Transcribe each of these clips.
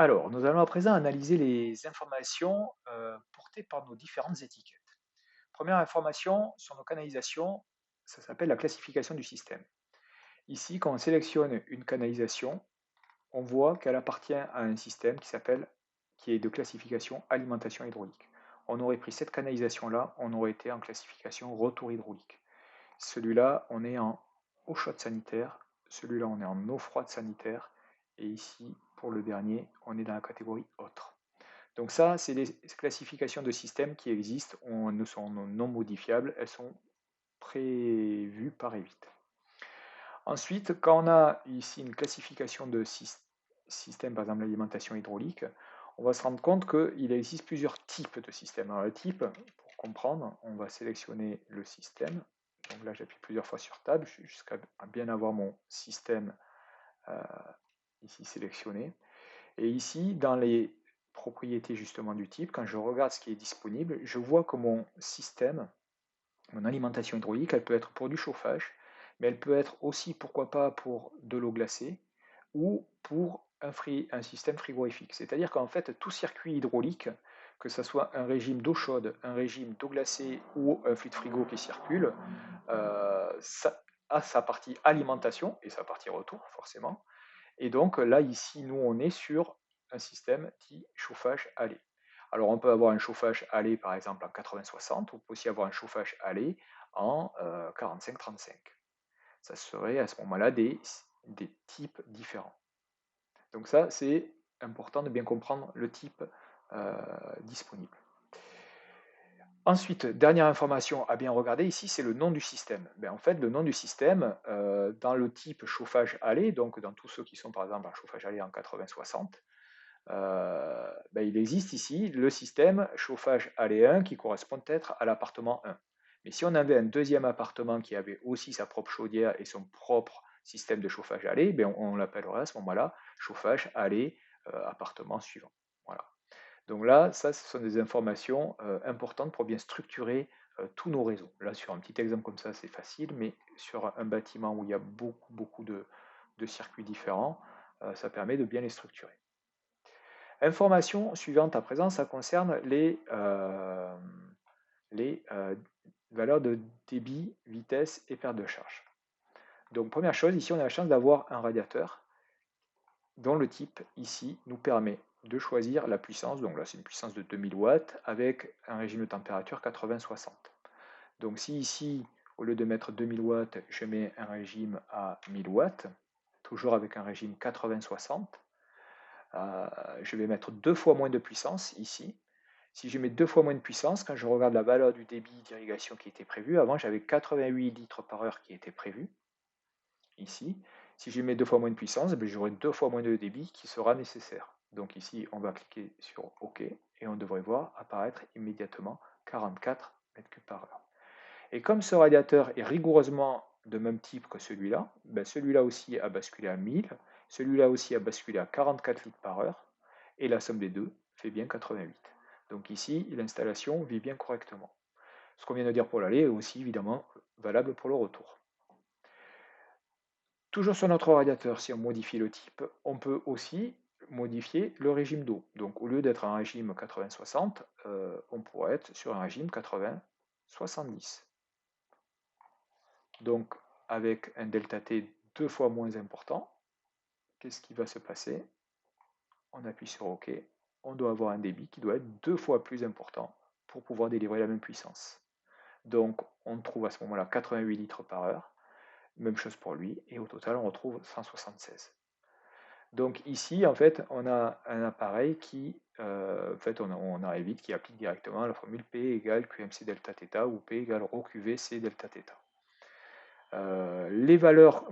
Alors, nous allons à présent analyser les informations portées par nos différentes étiquettes. Première information sur nos canalisations, ça s'appelle la classification du système. Ici, quand on sélectionne une canalisation, on voit qu'elle appartient à un système qui est de classification alimentation hydraulique. On aurait pris cette canalisation-là, on aurait été en classification retour hydraulique. Celui-là, on est en eau chaude sanitaire, celui-là, on est en eau froide sanitaire, et ici, pour le dernier, on est dans la catégorie autre. Donc ça, c'est les classifications de systèmes qui existent, ne sont non modifiables, elles sont prévues par EVIT. Ensuite, quand on a ici une classification de système, par exemple l'alimentation hydraulique, on va se rendre compte qu'il existe plusieurs types de systèmes. Alors le type, pour comprendre, on va sélectionner le système. Donc là, j'appuie plusieurs fois sur Tab jusqu'à bien avoir mon système euh, ici sélectionné. Et ici, dans les propriétés justement du type, quand je regarde ce qui est disponible, je vois que mon système, mon alimentation hydraulique, elle peut être pour du chauffage, mais elle peut être aussi, pourquoi pas, pour de l'eau glacée ou pour un système frigorifique. C'est-à-dire qu'en fait, tout circuit hydraulique, que ce soit un régime d'eau chaude, un régime d'eau glacée ou un fluide frigo qui circule, ça a sa partie alimentation et sa partie retour, forcément. Et donc là, ici, nous, on est sur un système dit chauffage aller. Alors, on peut avoir un chauffage aller, par exemple, en 80-60, ou on peut aussi avoir un chauffage aller en 45-35. Ça serait à ce moment-là des types différents. Donc ça, c'est important de bien comprendre le type disponible. Ensuite, dernière information à bien regarder ici, c'est le nom du système. En fait, le nom du système, dans le type chauffage aller, donc dans tous ceux qui sont par exemple en chauffage aller en 80-60, il existe ici le système chauffage aller 1 qui correspond peut-être à l'appartement 1. Mais si on avait un deuxième appartement qui avait aussi sa propre chaudière et son propre système de chauffage aller, on l'appellerait à ce moment-là chauffage aller appartement suivant. Voilà. Donc là, ça, ce sont des informations importantes pour bien structurer tous nos réseaux. Là, sur un petit exemple comme ça, c'est facile, mais sur un bâtiment où il y a beaucoup de circuits différents, ça permet de bien les structurer. Information suivante à présent, ça concerne les valeurs de débit, vitesse et perte de charge. Donc première chose, ici on a la chance d'avoir un radiateur dont le type ici nous permet de choisir la puissance, donc là c'est une puissance de 2000 watts avec un régime de température 80-60. Donc si ici, au lieu de mettre 2000 watts, je mets un régime à 1000 watts, toujours avec un régime 80-60, je vais mettre 2 fois moins de puissance ici. Si je mets 2 fois moins de puissance, quand je regarde la valeur du débit d'irrigation qui était prévu, avant j'avais 88 litres par heure qui était prévu ici. Si je mets 2 fois moins de puissance, j'aurai 2 fois moins de débit qui sera nécessaire. Donc ici, on va cliquer sur OK et on devrait voir apparaître immédiatement 44 m3 par heure. Et comme ce radiateur est rigoureusement de même type que celui-là, celui-là aussi a basculé à 1000, celui-là aussi a basculé à 44 litres par heure, et la somme des deux fait bien 88. Donc ici, l'installation vit bien correctement. Ce qu'on vient de dire pour l'aller est aussi évidemment valable pour le retour. Toujours sur notre radiateur, si on modifie le type, on peut aussi modifier le régime d'eau. Donc au lieu d'être un régime 80-60, on pourrait être sur un régime 80-70. Donc avec un delta T 2 fois moins important, qu'est-ce qui va se passer? On appuie sur OK, on doit avoir un débit qui doit être 2 fois plus important pour pouvoir délivrer la même puissance. Donc on trouve à ce moment-là 88 litres par heure, même chose pour lui, et au total on retrouve 176. Donc ici, en fait, on a un appareil qui, en fait, on a Evit qui applique directement la formule P égale QMC delta θ ou P égale ρ QVC delta θ. Les valeurs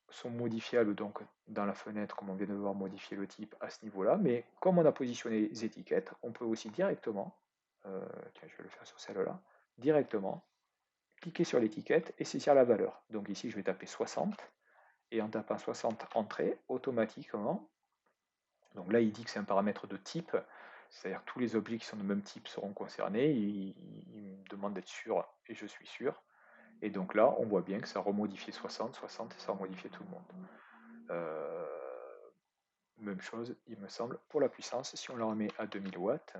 sont modifiables donc dans la fenêtre, comme on vient de voir modifier le type à ce niveau-là, mais comme on a positionné les étiquettes, on peut aussi directement, tiens, je vais le faire sur celle-là, directement cliquer sur l'étiquette et saisir la valeur. Donc ici, je vais taper 60, et en tapant 60 entrée, automatiquement, donc là, il dit que c'est un paramètre de type, c'est-à-dire que tous les objets qui sont de même type seront concernés. Il me demande d'être sûr et je suis sûr. Et donc là, on voit bien que ça a remodifié 60, 60 et ça a remodifié tout le monde. Euh, Même chose, il me semble, pour la puissance. Si on la remet à 2000 watts,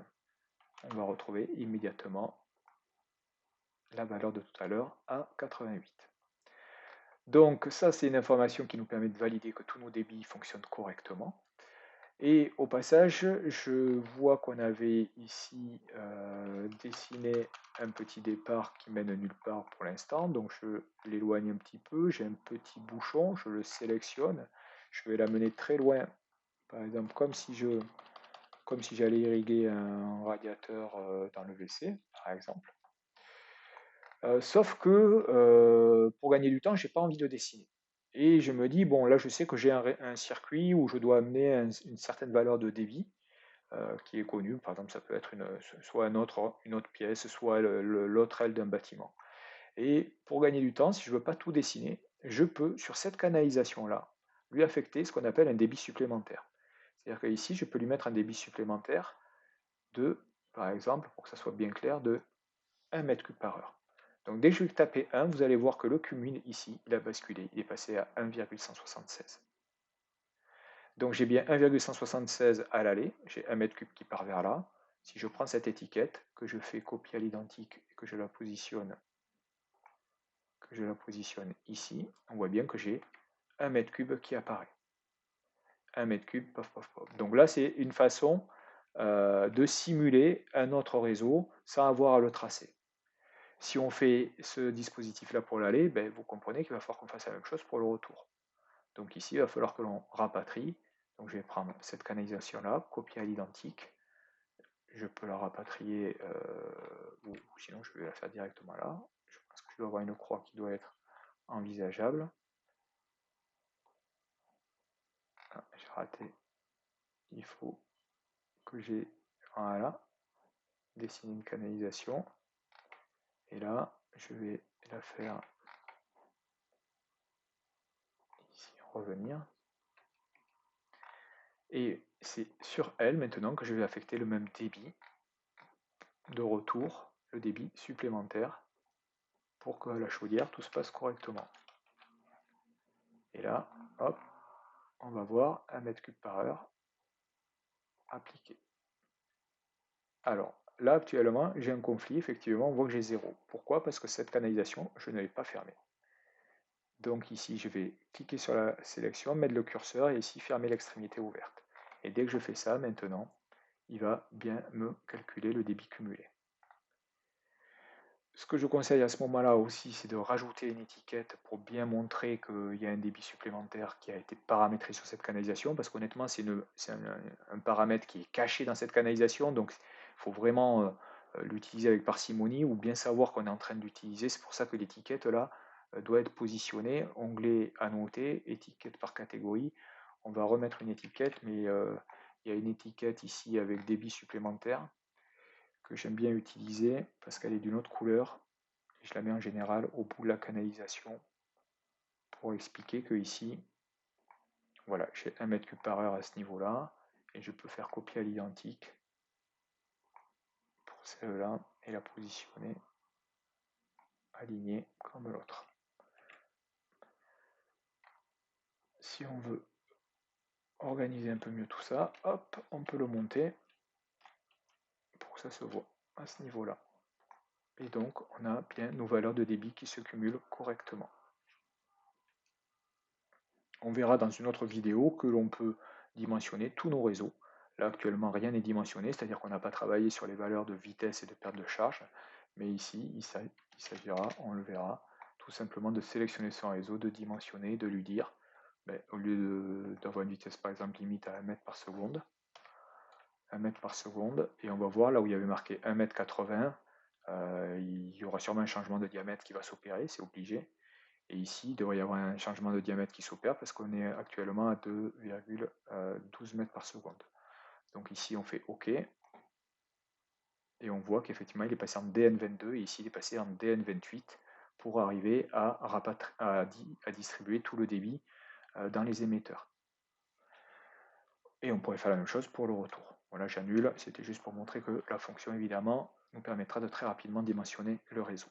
on va retrouver immédiatement la valeur de tout à l'heure à 88. Donc ça, c'est une information qui nous permet de valider que tous nos débits fonctionnent correctement. Et au passage, je vois qu'on avait ici dessiné un petit départ qui mène nulle part pour l'instant. Donc je l'éloigne un petit peu. J'ai un petit bouchon, je le sélectionne. Je vais l'amener très loin, par exemple comme si j'allais irriguer un radiateur dans le WC, par exemple. Sauf que pour gagner du temps, j'ai pas envie de dessiner. Et je me dis, bon, là, je sais que j'ai un circuit où je dois amener une certaine valeur de débit qui est connue. Par exemple, ça peut être soit une autre pièce, soit l'autre aile d'un bâtiment. Et pour gagner du temps, si je ne veux pas tout dessiner, je peux, sur cette canalisation-là, lui affecter ce qu'on appelle un débit supplémentaire. C'est-à-dire qu'ici, je peux lui mettre un débit supplémentaire de, par exemple, pour que ça soit bien clair, de 1 mètre cube par heure. Donc dès que je vais taper 1, vous allez voir que le cumul ici, il a basculé, il est passé à 1,176. Donc j'ai bien 1,176 à l'aller, j'ai 1 mètre cube qui part vers là. Si je prends cette étiquette, que je fais copier à l'identique et que je la positionne ici, on voit bien que j'ai 1 mètre cube qui apparaît. 1 mètre cube, pof, pof, pof. Donc là, c'est une façon de simuler un autre réseau sans avoir à le tracer. Si on fait ce dispositif-là pour l'aller, ben, vous comprenez qu'il va falloir qu'on fasse la même chose pour le retour. Donc ici, il va falloir que l'on rapatrie. Donc je vais prendre cette canalisation-là, copier à l'identique. Je peux la rapatrier, ou sinon je vais la faire directement là. Je pense que je dois avoir une croix qui doit être envisageable. Ah, j'ai raté. Il faut que j'ai, voilà, dessiner une canalisation. Et là, je vais la faire ici, revenir. Et c'est sur elle maintenant que je vais affecter le même débit de retour, le débit supplémentaire, pour que la chaudière, tout se passe correctement. Et là, hop, on va voir 1 mètre cube par heure appliqué. Alors, là actuellement, j'ai un conflit, effectivement, on voit que j'ai 0. Pourquoi? Parce que cette canalisation, je ne l'ai pas fermée. Donc ici, je vais cliquer sur la sélection, mettre le curseur et ici, fermer l'extrémité ouverte. Et dès que je fais ça, maintenant, il va bien me calculer le débit cumulé. Ce que je conseille à ce moment-là aussi, c'est de rajouter une étiquette pour bien montrer qu'il y a un débit supplémentaire qui a été paramétré sur cette canalisation, parce qu'honnêtement, c'est un paramètre qui est caché dans cette canalisation, donc il faut vraiment l'utiliser avec parcimonie ou bien savoir qu'on est en train de l'utiliser. C'est pour ça que l'étiquette là doit être positionnée, onglet annoté, étiquette par catégorie. On va remettre une étiquette, mais il y a une étiquette ici avec débit supplémentaire que j'aime bien utiliser parce qu'elle est d'une autre couleur. Je la mets en général au bout de la canalisation pour expliquer que ici, voilà, j'ai 1 mètre cube par heure à ce niveau-là et je peux faire copier à l'identique pour celle-là et la positionner alignée comme l'autre. Si on veut organiser un peu mieux tout ça, hop, on peut le monter pour que ça se voit à ce niveau-là. Et donc, on a bien nos valeurs de débit qui se cumulent correctement. On verra dans une autre vidéo que l'on peut dimensionner tous nos réseaux. Là, actuellement, rien n'est dimensionné, c'est-à-dire qu'on n'a pas travaillé sur les valeurs de vitesse et de perte de charge. Mais ici, il s'agira, on le verra, tout simplement de sélectionner son réseau, de dimensionner, de lui dire, au lieu d'avoir une vitesse par exemple limite à 1 mètre par seconde, 1 mètre par seconde, et on va voir là où il y avait marqué 1 mètre 80, il y aura sûrement un changement de diamètre qui va s'opérer, c'est obligé. Et ici, il devrait y avoir un changement de diamètre qui s'opère parce qu'on est actuellement à 2,12 mètres par seconde. Donc ici, on fait OK. Et on voit qu'effectivement, il est passé en DN22 et ici, il est passé en DN28 pour arriver à distribuer tout le débit dans les émetteurs. Et on pourrait faire la même chose pour le retour. Voilà, j'annule. C'était juste pour montrer que la fonction, évidemment, nous permettra de très rapidement dimensionner le réseau.